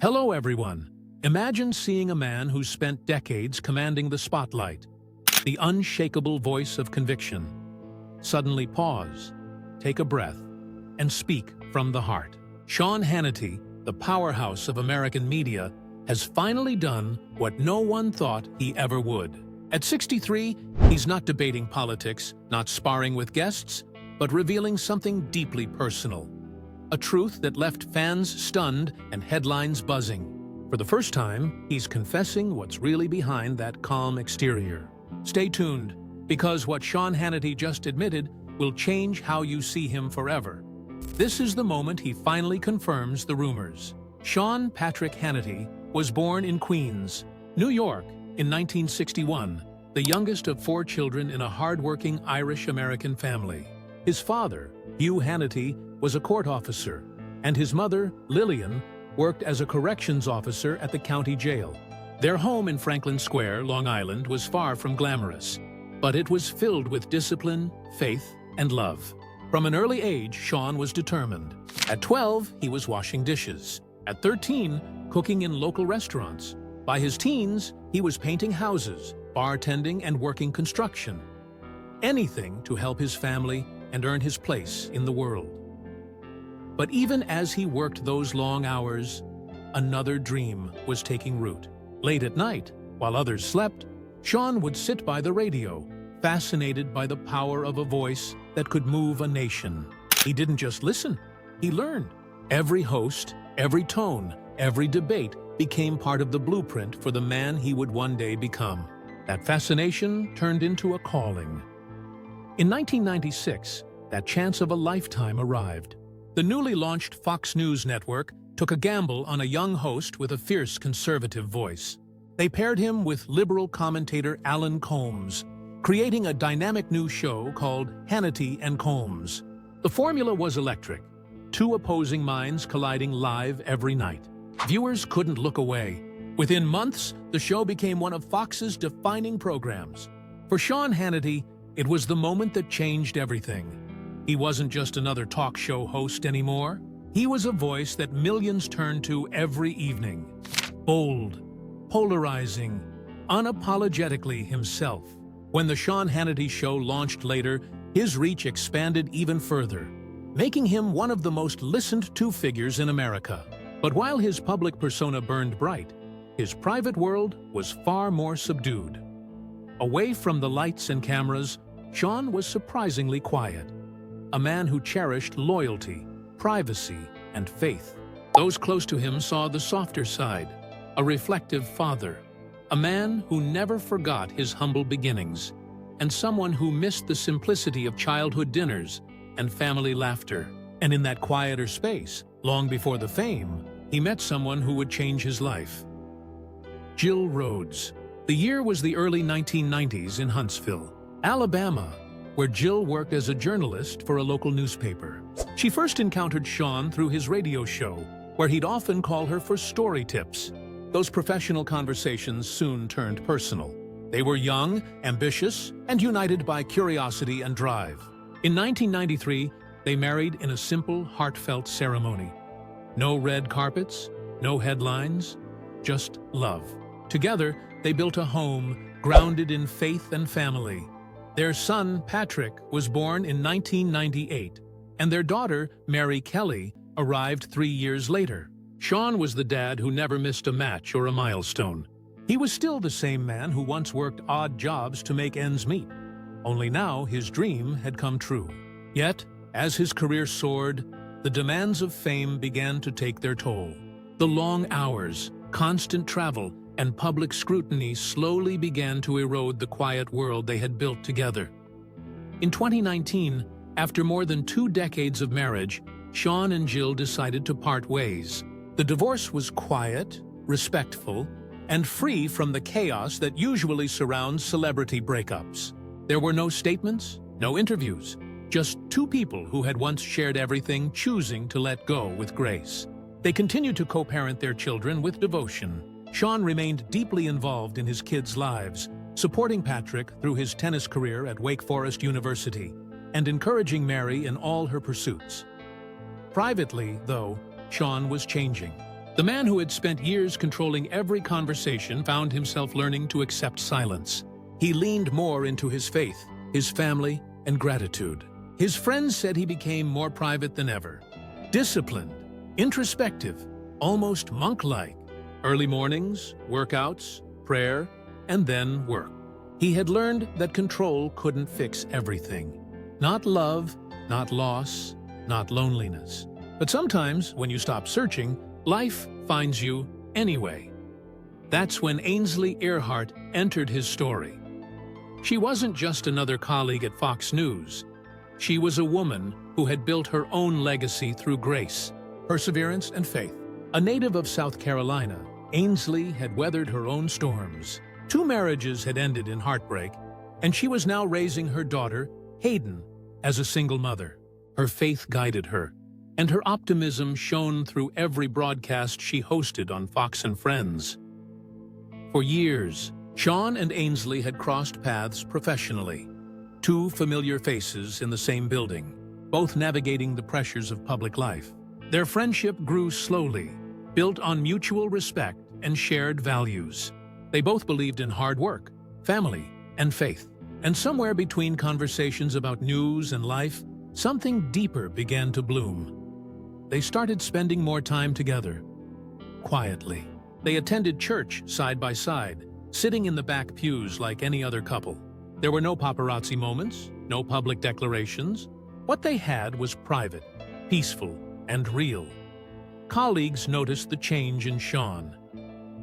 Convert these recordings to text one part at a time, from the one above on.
Hello, everyone. Imagine seeing a man who's spent decades commanding the spotlight, the unshakable voice of conviction. Suddenly pause, take a breath, and speak from the heart. Sean Hannity, the powerhouse of American media, has finally done what no one thought he ever would. At 63, he's not debating politics, not sparring with guests, but revealing something deeply personal. A truth that left fans stunned and headlines buzzing. For the first time, he's confessing what's really behind that calm exterior. Stay tuned, because what Sean Hannity just admitted will change how you see him forever. This is the moment he finally confirms the rumors. Sean Patrick Hannity was born in Queens, New York, in 1961, the youngest of 4 children in a hard-working Irish-American family. His father, Hugh Hannity, was a court officer, and his mother, Lillian, worked as a corrections officer at the county jail. Their home in Franklin Square, Long Island, was far from glamorous, but it was filled with discipline, faith, and love. From an early age, Sean was determined. At 12, he was washing dishes. At 13, cooking in local restaurants. By his teens, he was painting houses, bartending, and working construction. Anything to help his family and earn his place in the world. But even as he worked those long hours, another dream was taking root. Late at night, while others slept, Sean would sit by the radio, fascinated by the power of a voice that could move a nation. He didn't just listen, he learned. Every host, every tone, every debate became part of the blueprint for the man he would one day become. That fascination turned into a calling. In 1996, that chance of a lifetime arrived. The newly launched Fox News network took a gamble on a young host with a fierce conservative voice. They paired him with liberal commentator Alan Colmes, creating a dynamic new show called Hannity and Colmes. The formula was electric, 2 opposing minds colliding live every night. Viewers couldn't look away. Within months, the show became one of Fox's defining programs. For Sean Hannity, it was the moment that changed everything. He wasn't just another talk show host anymore. He was a voice that millions turned to every evening. Bold, polarizing, unapologetically himself. When the Sean Hannity Show launched later, his reach expanded even further, making him one of the most listened-to figures in America. But while his public persona burned bright, his private world was far more subdued. Away from the lights and cameras, Sean was surprisingly quiet. A man who cherished loyalty, privacy, and faith. Those close to him saw the softer side, a reflective father, a man who never forgot his humble beginnings, and someone who missed the simplicity of childhood dinners and family laughter. And in that quieter space, long before the fame, he met someone who would change his life. Jill Rhodes. The year was the early 1990s in Huntsville, Alabama, where Jill worked as a journalist for a local newspaper. She first encountered Sean through his radio show, where he'd often call her for story tips. Those professional conversations soon turned personal. They were young, ambitious, and united by curiosity and drive. In 1993, they married in a simple, heartfelt ceremony. No red carpets, no headlines, just love. Together, they built a home grounded in faith and family. Their son, Patrick, was born in 1998, and their daughter, Mary Kelly, arrived 3 years later. Sean was the dad who never missed a match or a milestone. He was still the same man who once worked odd jobs to make ends meet. Only now his dream had come true. Yet, as his career soared, the demands of fame began to take their toll. The long hours, constant travel, and public scrutiny slowly began to erode the quiet world they had built together. In 2019, after more than 2 decades of marriage, Sean and Jill decided to part ways. The divorce was quiet, respectful, and free from the chaos that usually surrounds celebrity breakups. There were no statements, no interviews, just 2 people who had once shared everything choosing to let go with grace. They continued to co-parent their children with devotion. Sean remained deeply involved in his kids' lives, supporting Patrick through his tennis career at Wake Forest University and encouraging Mary in all her pursuits. Privately, though, Sean was changing. The man who had spent years controlling every conversation found himself learning to accept silence. He leaned more into his faith, his family, and gratitude. His friends said he became more private than ever. Disciplined, introspective, almost monk-like. Early mornings, workouts, prayer, and then work. He had learned that control couldn't fix everything. Not love, not loss, not loneliness. But sometimes, when you stop searching, life finds you anyway. That's when Ainsley Earhart entered his story. She wasn't just another colleague at Fox News. She was a woman who had built her own legacy through grace, perseverance, and faith. A native of South Carolina, Ainsley had weathered her own storms. 2 marriages had ended in heartbreak, and she was now raising her daughter, Hayden, as a single mother. Her faith guided her, and her optimism shone through every broadcast she hosted on Fox and Friends. For years, Sean and Ainsley had crossed paths professionally. 2 familiar faces in the same building, both navigating the pressures of public life. Their friendship grew slowly, built on mutual respect and shared values. They both believed in hard work, family, and faith. And somewhere between conversations about news and life, something deeper began to bloom. They started spending more time together, quietly. They attended church side by side, sitting in the back pews like any other couple. There were no paparazzi moments, no public declarations. What they had was private, peaceful, and real. Colleagues noticed the change in Sean.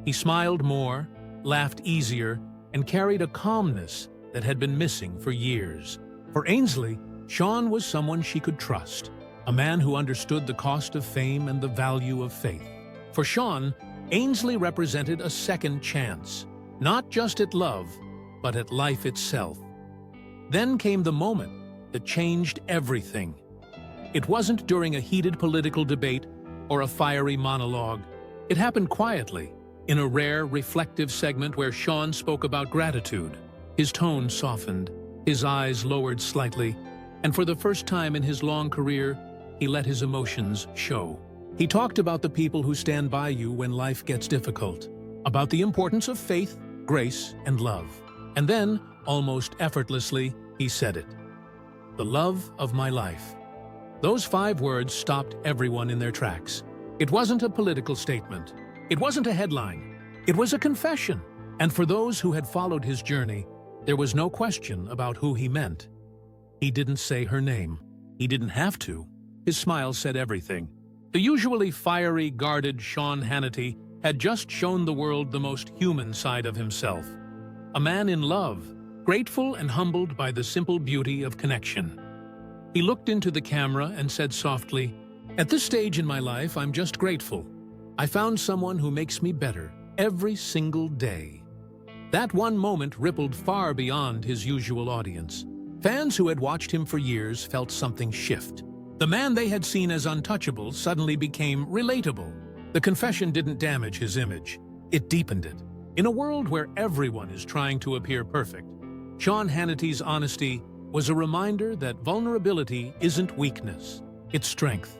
He smiled more, laughed easier, and carried a calmness that had been missing for years. For Ainsley, Sean was someone she could trust, a man who understood the cost of fame and the value of faith. For Sean, Ainsley represented a second chance, not just at love, but at life itself. Then came the moment that changed everything. It wasn't during a heated political debate or a fiery monologue. It happened quietly, in a rare, reflective segment where Sean spoke about gratitude. His tone softened, his eyes lowered slightly, and for the first time in his long career, he let his emotions show. He talked about the people who stand by you when life gets difficult, about the importance of faith, grace, and love. And then, almost effortlessly, he said it. The love of my life. Those 5 words stopped everyone in their tracks. It wasn't a political statement. It wasn't a headline. It was a confession. And for those who had followed his journey, there was no question about who he meant. He didn't say her name. He didn't have to. His smile said everything. The usually fiery, guarded Sean Hannity had just shown the world the most human side of himself. A man in love, grateful and humbled by the simple beauty of connection. He looked into the camera and said softly, "At this stage in my life, I'm just grateful. I found someone who makes me better every single day." That one moment rippled far beyond his usual audience. Fans who had watched him for years felt something shift. The man they had seen as untouchable suddenly became relatable. The confession didn't damage his image. It deepened it. In a world where everyone is trying to appear perfect, Sean Hannity's honesty was a reminder that vulnerability isn't weakness, it's strength.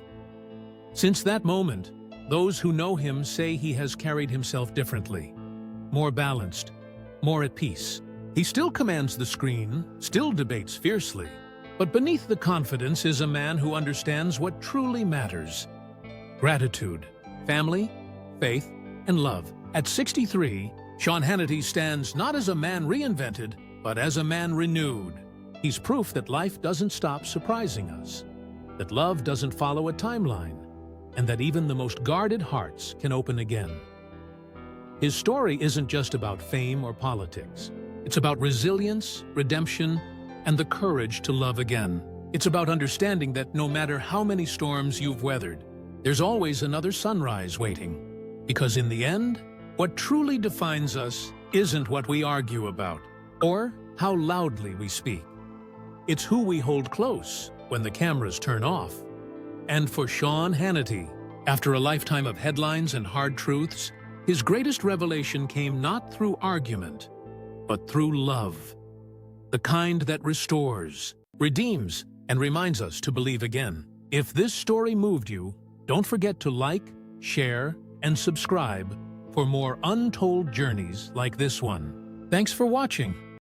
Since that moment, those who know him say he has carried himself differently, more balanced, more at peace. He still commands the screen, still debates fiercely, but beneath the confidence is a man who understands what truly matters. Gratitude, family, faith, and love. At 63, Sean Hannity stands not as a man reinvented, but as a man renewed. He's proof that life doesn't stop surprising us, that love doesn't follow a timeline, and that even the most guarded hearts can open again. His story isn't just about fame or politics. It's about resilience, redemption, and the courage to love again. It's about understanding that no matter how many storms you've weathered, there's always another sunrise waiting. Because in the end, what truly defines us isn't what we argue about, or how loudly we speak. It's who we hold close when the cameras turn off. And for Sean Hannity, after a lifetime of headlines and hard truths, his greatest revelation came not through argument, but through love. The kind that restores, redeems, and reminds us to believe again. If this story moved you, don't forget to like, share, and subscribe for more untold journeys like this one. Thanks for watching.